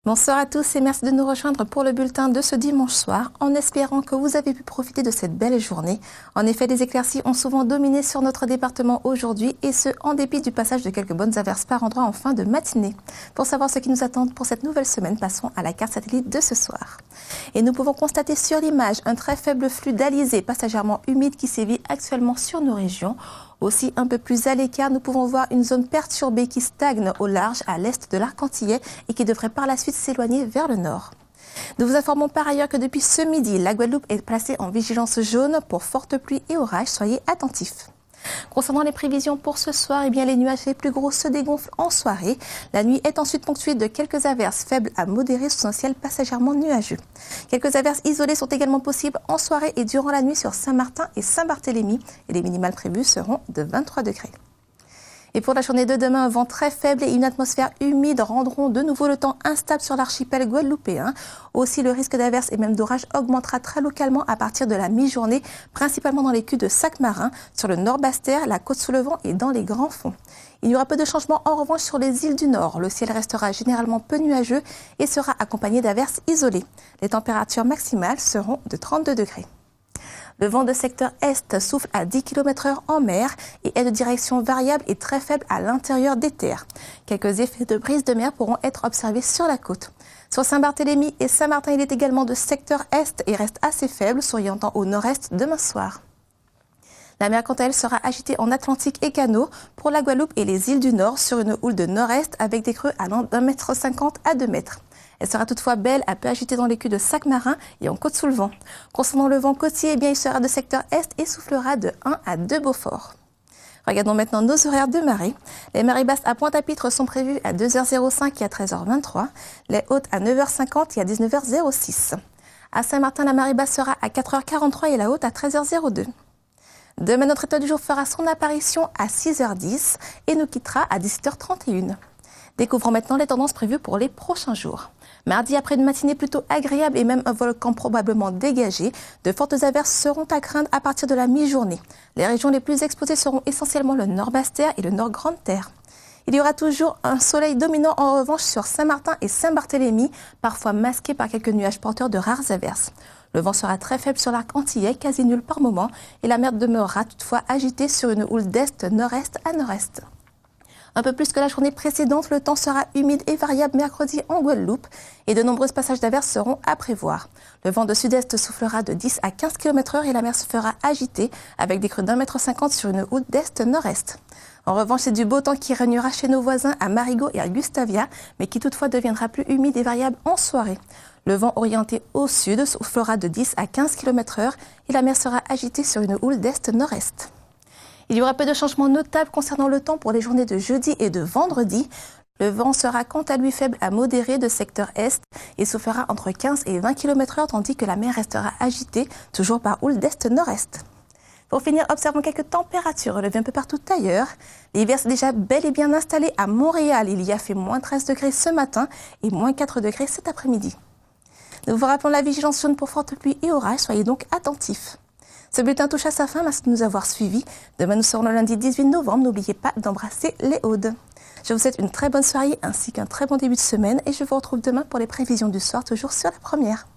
Bonsoir à tous et merci de nous rejoindre pour le bulletin de ce dimanche soir, en espérant que vous avez pu profiter de cette belle journée. En effet, les éclaircies ont souvent dominé sur notre département aujourd'hui, et ce, en dépit du passage de quelques bonnes averses par endroits en fin de matinée. Pour savoir ce qui nous attend pour cette nouvelle semaine, passons à la carte satellite de ce soir. Et nous pouvons constater sur l'image un très faible flux d'alizés passagèrement humides qui sévit actuellement sur nos régions. Aussi, un peu plus à l'écart, nous pouvons voir une zone perturbée qui stagne au large à l'est de l'arc antillais et qui devrait par la suite s'éloigner vers le nord. Nous vous informons par ailleurs que depuis ce midi, la Guadeloupe est placée en vigilance jaune pour fortes pluies et orages. Soyez attentifs. Concernant les prévisions pour ce soir, les nuages les plus gros se dégonflent en soirée. La nuit est ensuite ponctuée de quelques averses faibles à modérées sous un ciel passagèrement nuageux. Quelques averses isolées sont également possibles en soirée et durant la nuit sur Saint-Martin et Saint-Barthélemy. Et les minimales prévues seront de 23 degrés. Et pour la journée de demain, un vent très faible et une atmosphère humide rendront de nouveau le temps instable sur l'archipel guadeloupéen. Aussi, le risque d'averses et même d'orages augmentera très localement à partir de la mi-journée, principalement dans les culs de Sac-Marin, sur le Nord-Basse-Terre, la Côte-sous-le-Vent et dans les grands fonds. Il y aura peu de changements en revanche sur les îles du Nord. Le ciel restera généralement peu nuageux et sera accompagné d'averses isolées. Les températures maximales seront de 32 degrés. Le vent de secteur est souffle à 10 km/h en mer et est de direction variable et très faible à l'intérieur des terres. Quelques effets de brise de mer pourront être observés sur la côte. Sur Saint-Barthélemy et Saint-Martin, il est également de secteur est et reste assez faible, s'orientant au nord-est demain soir. La mer, quant à elle, sera agitée en Atlantique et Canaux pour la Guadeloupe et les îles du Nord sur une houle de nord-est avec des creux allant d'1,50 m à 2 mètres. Elle sera toutefois belle, un peu agitée dans les culs de Sac-Marin et en Côte-sous-le-Vent. Concernant le vent côtier, il sera de secteur est et soufflera de 1 à 2 Beaufort. Regardons maintenant nos horaires de marée. Les marées basses à Pointe-à-Pitre sont prévues à 2h05 et à 13h23. Les hautes à 9h50 et à 19h06. À Saint-Martin, la marée basse sera à 4h43 et la haute à 13h02. Demain, notre étoile du jour fera son apparition à 6h10 et nous quittera à 17h31. Découvrons maintenant les tendances prévues pour les prochains jours. Mardi, après une matinée plutôt agréable et même un volcan probablement dégagé, de fortes averses seront à craindre à partir de la mi-journée. Les régions les plus exposées seront essentiellement le Nord-Basse-Terre et le Nord-Grande-Terre. Il y aura toujours un soleil dominant en revanche sur Saint-Martin et Saint-Barthélemy, parfois masqué par quelques nuages porteurs de rares averses. Le vent sera très faible sur l'arc antillais, quasi nul par moment, et la mer demeurera toutefois agitée sur une houle d'est-nord-est à nord-est. Un peu plus que la journée précédente, le temps sera humide et variable mercredi en Guadeloupe et de nombreux passages d'averses seront à prévoir. Le vent de sud-est soufflera de 10 à 15 km/h et la mer se fera agiter avec des creux d'1,50 m sur une houle d'est-nord-est. En revanche, c'est du beau temps qui régnera chez nos voisins à Marigot et à Gustavia, mais qui toutefois deviendra plus humide et variable en soirée. Le vent orienté au sud soufflera de 10 à 15 km/h et la mer sera agitée sur une houle d'est-nord-est. Il y aura peu de changements notables concernant le temps pour les journées de jeudi et de vendredi. Le vent sera quant à lui faible à modéré de secteur est et soufflera entre 15 et 20 km/h tandis que la mer restera agitée, toujours par houle d'est-nord-est. Pour finir, observons quelques températures relevées un peu partout ailleurs. L'hiver s'est déjà bel et bien installé à Montréal. Il y a fait moins 13 degrés ce matin et moins 4 degrés cet après-midi. Nous vous rappelons la vigilance jaune pour fortes pluies et orages. Soyez donc attentifs. Ce bulletin touche à sa fin. Merci de nous avoir suivis. Demain, nous serons le lundi 18 novembre. N'oubliez pas d'embrasser les Audes. Je vous souhaite une très bonne soirée ainsi qu'un très bon début de semaine et je vous retrouve demain pour les prévisions du soir, toujours sur la première.